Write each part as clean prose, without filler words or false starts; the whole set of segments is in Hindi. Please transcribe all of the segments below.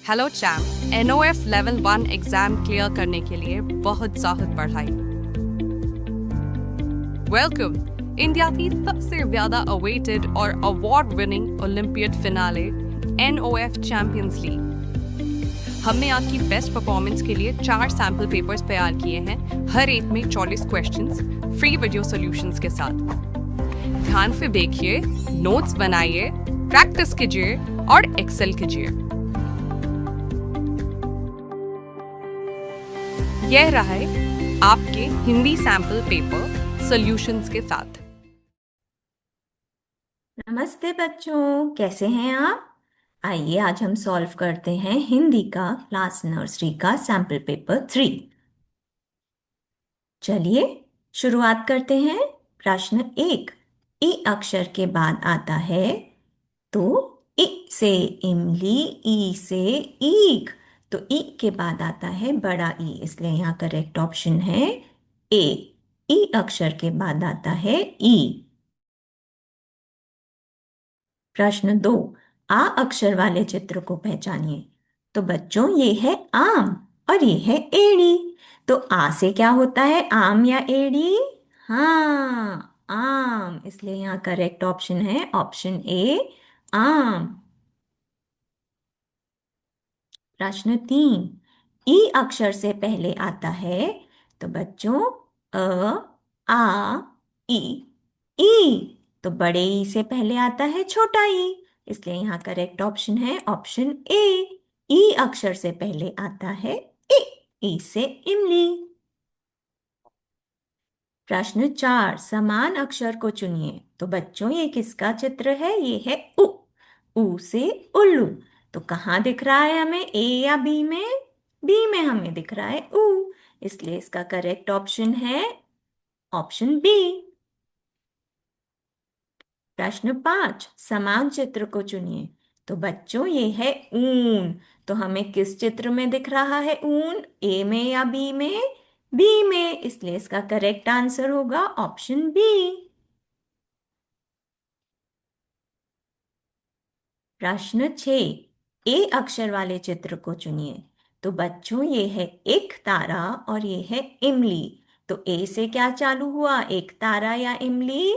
Hello champ. NOF level 1 exam clear करने के लिए बहुत ज़्यादा पढ़ाई। वेलकम इंडिया की सबसे ज़्यादा अवेटेड और award winning olympiad finale NOF champions league. हमने आपकी बेस्ट परफॉर्मेंस के लिए 4 सैम्पल पेपर्स तैयार किए हैं, हर एक में 40 क्वेश्चंस फ्री वीडियो सॉल्यूशंस के साथ। ध्यान से देखिए, नोट्स बनाइए, प्रैक्टिस कीजिए और एक्सेल कीजिए। यह रहा है आपके हिंदी सैंपल पेपर सॉल्यूशंस के साथ। नमस्ते बच्चों, कैसे हैं आप? आइए आज हम सॉल्व करते हैं हिंदी का क्लास नर्सरी का सैम्पल पेपर 3। चलिए शुरुआत करते हैं। प्रश्न 1। ई अक्षर के बाद आता है तो इ से इमली, ई से ईख। तो ई के बाद आता है बड़ा ई, इसलिए यहाँ करेक्ट ऑप्शन है ए। ई अक्षर के बाद आता है ई। प्रश्न 2। आ अक्षर वाले चित्र को पहचानिए। तो बच्चों ये है आम और ये है एड़ी। तो आ से क्या होता है, आम या एड़ी? हाँ, आम, इसलिए यहाँ करेक्ट ऑप्शन है ऑप्शन ए, आम। प्रश्न 3। ई अक्षर से पहले आता है तो बच्चों अ, आ, ई। ई तो बड़े ई से पहले आता है छोटा ई, इसलिए यहाँ करेक्ट ऑप्शन है ऑप्शन ए। ई अक्षर से पहले आता है ई। ई से इमली। प्रश्न 4। समान अक्षर को चुनिए। तो बच्चों ये किसका चित्र है? ये है उ। उ से उल्लू। तो कहाँ दिख रहा है हमें, ए या बी में? बी में हमें दिख रहा है उ, इसलिए इसका करेक्ट ऑप्शन है ऑप्शन बी। प्रश्न 5। समान चित्र को चुनिए। तो बच्चों ये है ऊन। तो हमें किस चित्र में दिख रहा है ऊन, ए में या बी में? बी में, इसलिए इसका करेक्ट आंसर होगा ऑप्शन बी। प्रश्न 6। ए अक्षर वाले चित्र को चुनिए। तो बच्चों ये है एक तारा और ये है इमली। तो ए से क्या चालू हुआ, एक तारा या इमली?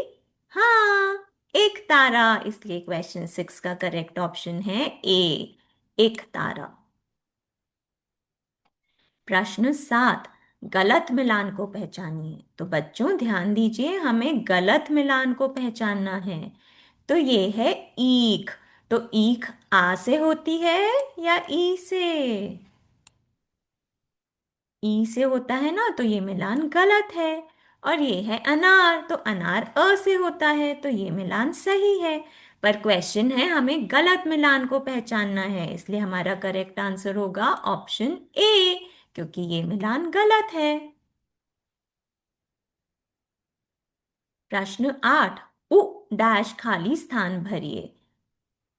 हाँ, एक तारा, इसलिए क्वेश्चन 6 का करेक्ट ऑप्शन है ए, एक तारा। प्रश्न 7। गलत मिलान को पहचानिए। तो बच्चों ध्यान दीजिए, हमें गलत मिलान को पहचानना है। तो ये है ईख। तो ईख आ से होती है या ई से? ई से होता है ना, तो ये मिलान गलत है। और ये है अनार, तो अनार अ से होता है, तो ये मिलान सही है। पर क्वेश्चन है हमें गलत मिलान को पहचानना है, इसलिए हमारा करेक्ट आंसर होगा ऑप्शन ए, क्योंकि ये मिलान गलत है। प्रश्न 8। उ डैश खाली स्थान भरिए।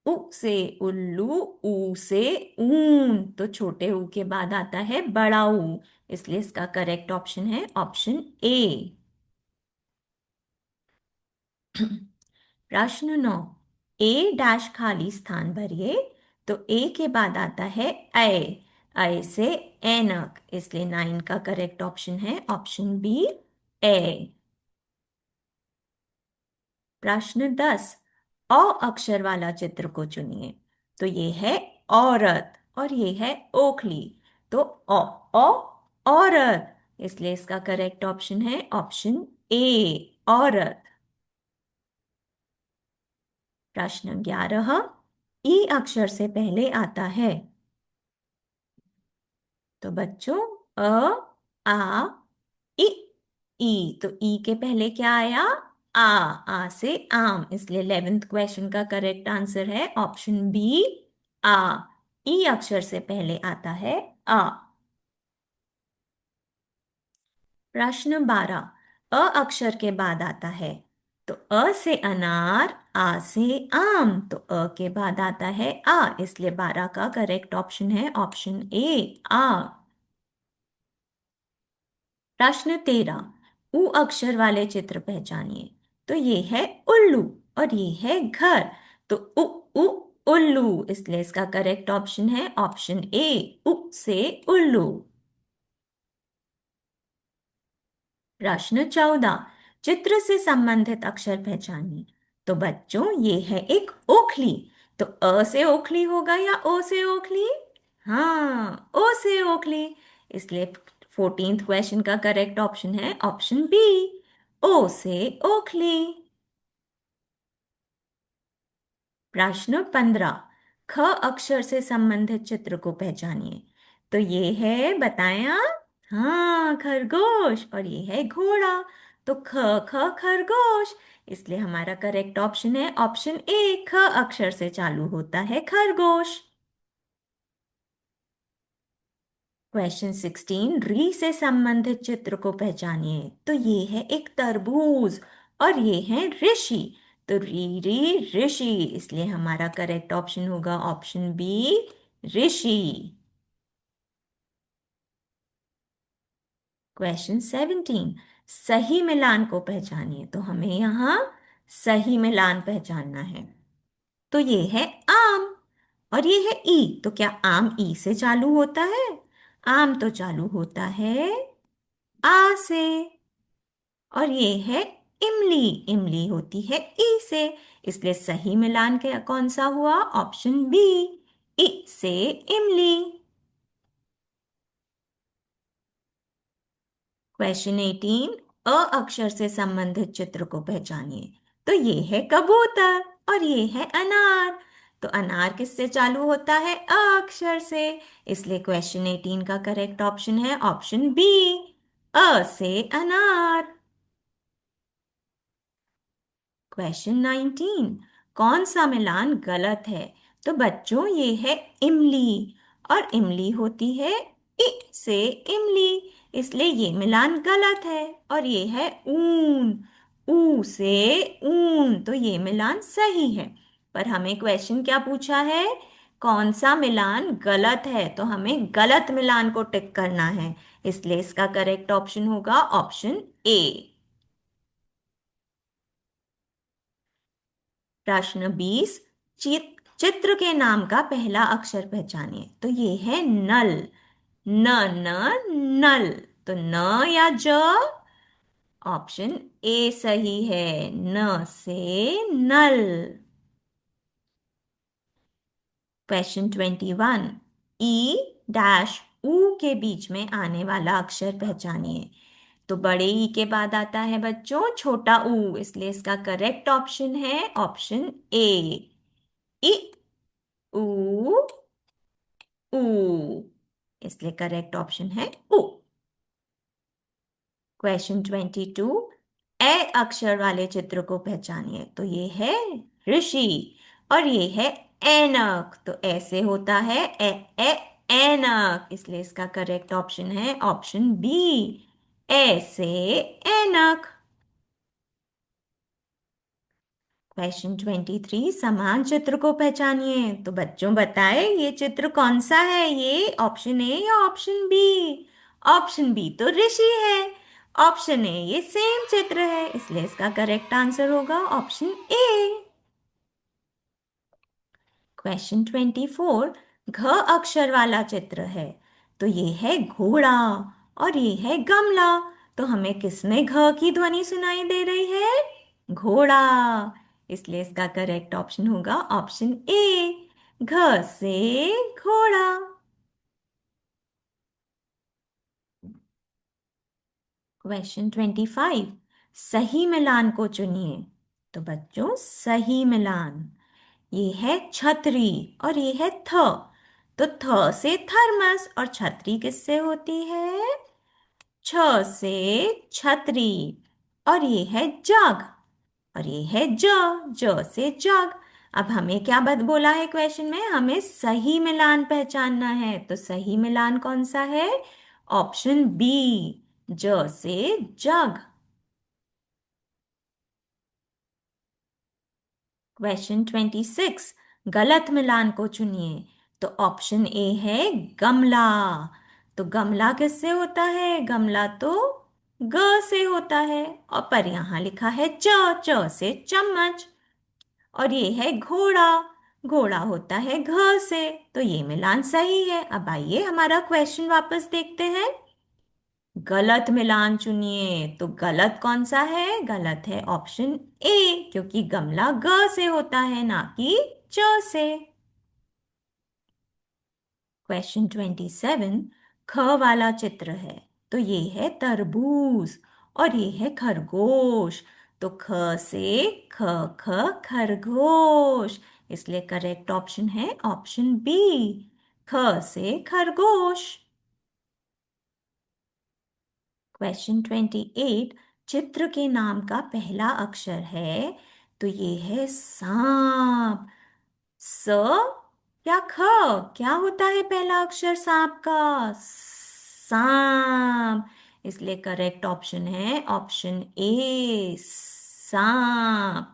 उ से उल्लू, ऊ से ऊन। तो छोटे ऊ के बाद आता है बड़ा ऊ, इसलिए इसका करेक्ट ऑप्शन है ऑप्शन ए। प्रश्न 9। ए डैश खाली स्थान भरिए। तो ए के बाद आता है अय। अय से ऐनक, इसलिए 9 का करेक्ट ऑप्शन है ऑप्शन बी, ए। प्रश्न 10। अ अक्षर वाला चित्र को चुनिए। तो ये है औरत और ये है ओखली। तो औ औरत, इसलिए इसका करेक्ट ऑप्शन है ऑप्शन ए, औरत। प्रश्न 11। ई अक्षर से पहले आता है। तो बच्चों अ, आ, इ। ई तो ई के पहले क्या आया, आ से आम, इसलिए 11th क्वेश्चन का करेक्ट आंसर है ऑप्शन बी, आ। ई अक्षर से पहले आता है आ। प्रश्न 12। अ अक्षर के बाद आता है। तो अ से अनार, आ से आम। तो अ के बाद आता है आ, इसलिए 12 का करेक्ट ऑप्शन है ऑप्शन ए, आ। प्रश्न 13। उ अक्षर वाले चित्र पहचानिए। तो ये है उल्लू और ये है घर। तो उ उल्लू, इसलिए इसका करेक्ट ऑप्शन है ऑप्शन ए, उ से उल्लू। प्रश्न 14, चित्र से संबंधित अक्षर पहचानिए। तो बच्चों ये है एक ओखली। तो अ से ओखली होगा या ओ से ओखली? हाँ, ओ से ओखली। इसलिए 14th क्वेश्चन का करेक्ट ऑप्शन है ऑप्शन बी, ओ से ओखली। प्रश्न 15, ख अक्षर से संबंधित चित्र को पहचानिए। तो ये है, बताएं आप? हाँ, खरगोश। और ये है घोड़ा। तो ख, ख खरगोश। इसलिए हमारा करेक्ट ऑप्शन है ऑप्शन ए, ख अक्षर से चालू होता है खरगोश। क्वेश्चन 16, री से संबंधित चित्र को पहचानिए। तो ये है एक तरबूज और ये है ऋषि। तो री री ऋषि, इसलिए हमारा करेक्ट ऑप्शन होगा ऑप्शन बी, ऋषि। क्वेश्चन 17, सही मिलान को पहचानिए। तो हमें यहाँ सही मिलान पहचानना है। तो ये है आम और ये है ई। तो क्या आम ई से चालू होता है? आम तो चालू होता है आ से। और ये है इमली, इमली होती है ई से। इसलिए सही मिलान के कौन सा हुआ? ऑप्शन बी, ई से इमली। क्वेश्चन 18, अ अक्षर से संबंधित चित्र को पहचानिए। तो ये है कबूतर और ये है अनार। तो अनार किससे चालू होता है? अ अक्षर से। इसलिए क्वेश्चन 18 का करेक्ट ऑप्शन है ऑप्शन बी, अ से अनार। क्वेश्चन 19, कौन सा मिलान गलत है? तो बच्चों ये है इमली और इमली होती है इ से इमली। इसलिए ये मिलान गलत है। और ये है ऊन, ऊ से ऊन। तो ये मिलान सही है। पर हमें क्वेश्चन क्या पूछा है? कौन सा मिलान गलत है? तो हमें गलत मिलान को टिक करना है। इसलिए इसका करेक्ट ऑप्शन होगा ऑप्शन ए। प्रश्न 20, चित्र के नाम का पहला अक्षर पहचानिए। तो ये है नल, न न नल। तो न या ज? ऑप्शन ए सही है, न से नल। क्वेश्चन 21, ई डैश ऊ के बीच में आने वाला अक्षर पहचानिए। तो बड़े ई के बाद आता है बच्चों छोटा ऊ। इसलिए इसका करेक्ट ऑप्शन है ऑप्शन ए, इ ऊ ऊ। इसलिए करेक्ट ऑप्शन है ऊ। क्वेश्चन 22, ए अक्षर वाले चित्र को पहचानिए। तो ये है ऋषि और ये है ऐनक। तो ऐसे होता है ए ए ऐनक। इसलिए इसका करेक्ट ऑप्शन है ऑप्शन बी, ऐसे ऐनक। क्वेश्चन 23, समान चित्र को पहचानिए। तो बच्चों बताए ये चित्र कौन सा है? ये ऑप्शन ए या ऑप्शन बी? ऑप्शन बी तो ऋषि है, ऑप्शन ए ये सेम चित्र है। इसलिए इसका करेक्ट आंसर होगा ऑप्शन ए। क्वेश्चन 24, घ अक्षर वाला चित्र है। तो ये है घोड़ा और ये है गमला। तो हमें किसमें घ की ध्वनि सुनाई दे रही है? घोड़ा। इसलिए इसका करेक्ट ऑप्शन होगा ऑप्शन ए, घ से घोड़ा। क्वेश्चन 25, सही मिलान को चुनिए। तो बच्चों सही मिलान, ये है छतरी और ये है थ। तो थ से थर्मस और छतरी किससे होती है? छ से छतरी। और ये है जग और ये है ज से जग। अब हमें क्या बद बोला है क्वेश्चन में? हमें सही मिलान पहचानना है। तो सही मिलान कौन सा है? ऑप्शन बी, ज से जग। क्वेश्चन 26, गलत मिलान को चुनिए। तो ऑप्शन ए है गमला। तो गमला किससे होता है? गमला तो ग से होता है। और पर यहाँ लिखा है च से चम्मच। और ये है घोड़ा, घोड़ा होता है घ से। तो ये मिलान सही है। अब आइए हमारा क्वेश्चन वापस देखते हैं। गलत मिलान चुनिए। तो गलत कौन सा है? गलत है ऑप्शन ए, क्योंकि गमला ग से होता है ना कि च से। क्वेश्चन 27, ख वाला चित्र है। तो ये है तरबूज और ये है खरगोश। तो ख से ख, ख खरगोश, इसलिए करेक्ट ऑप्शन है ऑप्शन बी, ख से खरगोश। क्वेश्चन 28, चित्र के नाम का पहला अक्षर है। तो ये है सांप। स या ख? क्या होता है पहला अक्षर सांप का? सांप, इसलिए करेक्ट ऑप्शन है ऑप्शन ए, सांप।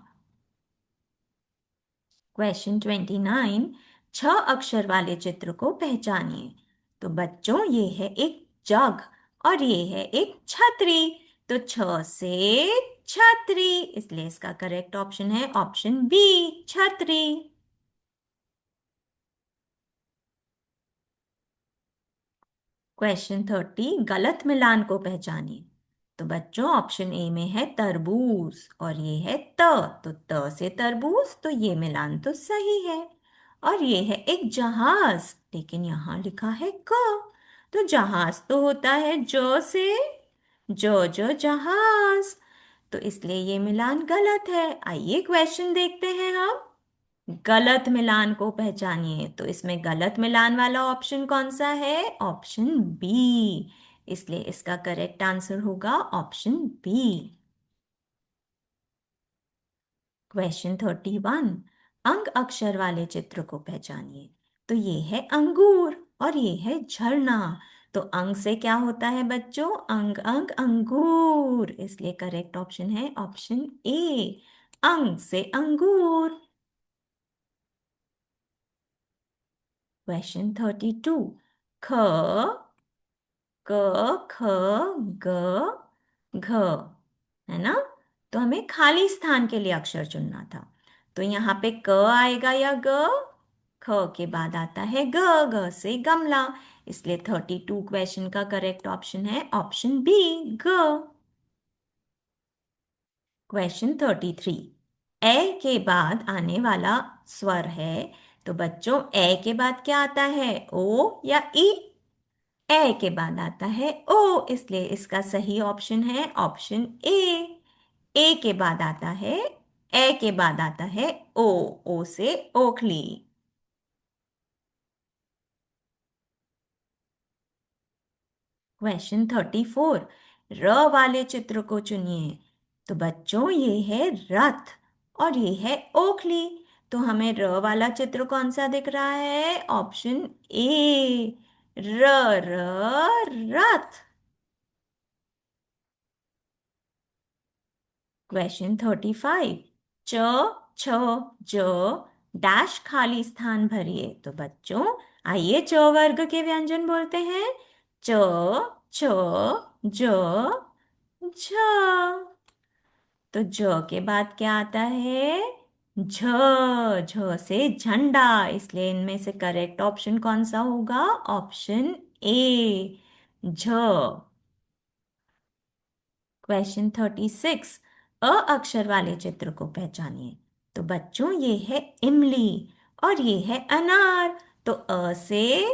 क्वेश्चन 29, छ अक्षर वाले चित्र को पहचानिए। तो बच्चों ये है एक जग और ये है एक छतरी। तो छ से छतरी, इसलिए इसका करेक्ट ऑप्शन है ऑप्शन बी, छतरी। क्वेश्चन 30, गलत मिलान को पहचानिए। तो बच्चों ऑप्शन ए में है तरबूज और ये है त। तो त से तरबूज, तो ये मिलान तो सही है। और ये है एक जहाज, लेकिन यहाँ लिखा है क। तो जहाज तो होता है ज से, जो जहाज। तो इसलिए ये मिलान गलत है। आइए क्वेश्चन देखते हैं हम। गलत मिलान को पहचानिए। तो इसमें गलत मिलान वाला ऑप्शन कौन सा है? ऑप्शन बी, इसलिए इसका करेक्ट आंसर होगा ऑप्शन बी। क्वेश्चन 31, अंक अक्षर वाले चित्र को पहचानिए। तो ये है अंगूर और ये है झरना। तो अंग से क्या होता है बच्चों? अंग अंग अंगूर, इसलिए करेक्ट ऑप्शन है ऑप्शन ए, अंग से अंगूर। क्वेश्चन 32, ख, क, ख, ग, घ, है ना? तो हमें खाली स्थान के लिए अक्षर चुनना था। तो यहाँ पे क आएगा या ग? ख के बाद आता है ग, ग से गमला, इसलिए 32 क्वेश्चन का करेक्ट ऑप्शन है ऑप्शन बी, ग। क्वेश्चन 33, ए के बाद आने वाला स्वर है। तो बच्चों ए के बाद क्या आता है? ओ या ई? ए के बाद आता है ओ, इसलिए इसका सही ऑप्शन है ऑप्शन ए। ए के बाद आता है, ए के बाद आता है ओ, ओ से ओखली। क्वेश्चन 34, र वाले चित्र को चुनिए। तो बच्चों ये है रथ और ये है ओखली। तो हमें र वाला चित्र कौन सा दिख रहा है? Option A, raw, Rath. Question 35, च, छ, ज, डैश खाली स्थान भरिए। तो बच्चों आइए च वर्ग के व्यंजन बोलते हैं। च, छ, ज, झ। तो ज के बाद क्या आता है? झ, झ से झंडा, इसलिए इनमें से करेक्ट ऑप्शन कौन सा होगा? ऑप्शन ए, झ। क्वेश्चन 36, अ अक्षर वाले चित्र को पहचानिए। तो बच्चों ये है इमली और ये है अनार। तो अ से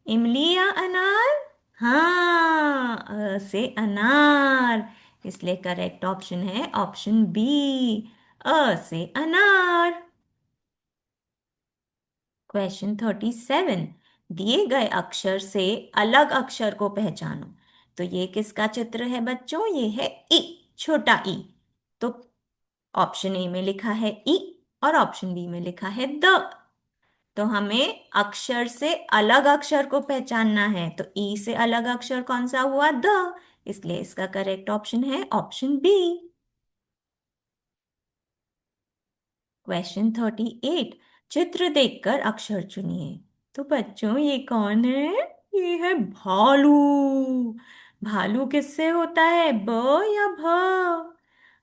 इमली या अनार? हाँ, अ से अनार, इसलिए करेक्ट ऑप्शन है ऑप्शन बी, अ से अनार। क्वेश्चन 37, दिए गए अक्षर से अलग अक्षर को पहचानो। तो ये किसका चित्र है बच्चों? ये है ई, छोटा ई। तो ऑप्शन ए में लिखा है ई और ऑप्शन बी में लिखा है द। तो हमें अक्षर से अलग अक्षर को पहचानना है। तो ई से अलग अक्षर कौन सा हुआ? द, इसलिए इसका करेक्ट ऑप्शन है ऑप्शन बी। क्वेश्चन 38, चित्र देखकर अक्षर चुनिए। तो बच्चों ये कौन है? ये है भालू। भालू किससे होता है? ब या भ?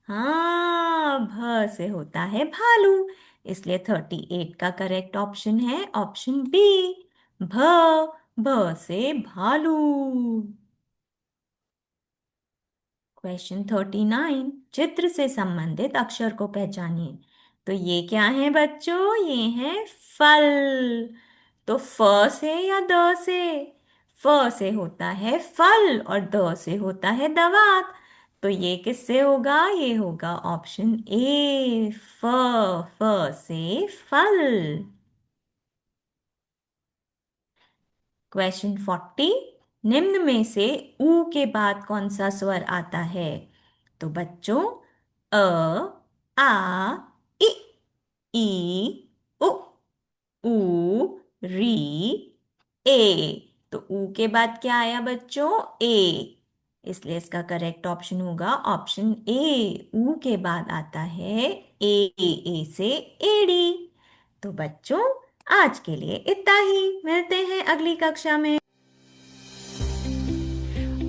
हाँ, भ से होता है भालू, इसलिए 38 का करेक्ट ऑप्शन है ऑप्शन बी, भ से भालू। क्वेश्चन 39, चित्र से संबंधित अक्षर को पहचानिए। तो ये क्या है बच्चों? ये है फल। तो फ से या द से? फ से होता है फल और द से होता है दवात। तो ये किससे होगा? ये होगा ऑप्शन ए, फ से फल। क्वेश्चन 40, निम्न में से ऊ के बाद कौन सा स्वर आता है? तो बच्चों, अ, आ, इ, ई, उ, ऊ, री, ए। तो ऊ के बाद क्या आया बच्चों? ए। इसलिए इसका करेक्ट ऑप्शन होगा ऑप्शन ए, ऊ के बाद आता है ए से एड़ी। तो बच्चों, आज के लिए इतना ही। मिलते हैं अगली कक्षा में।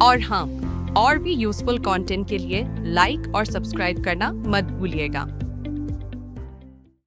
और हाँ, और भी यूजफुल कंटेंट के लिए लाइक और सब्सक्राइब करना मत भूलिएगा।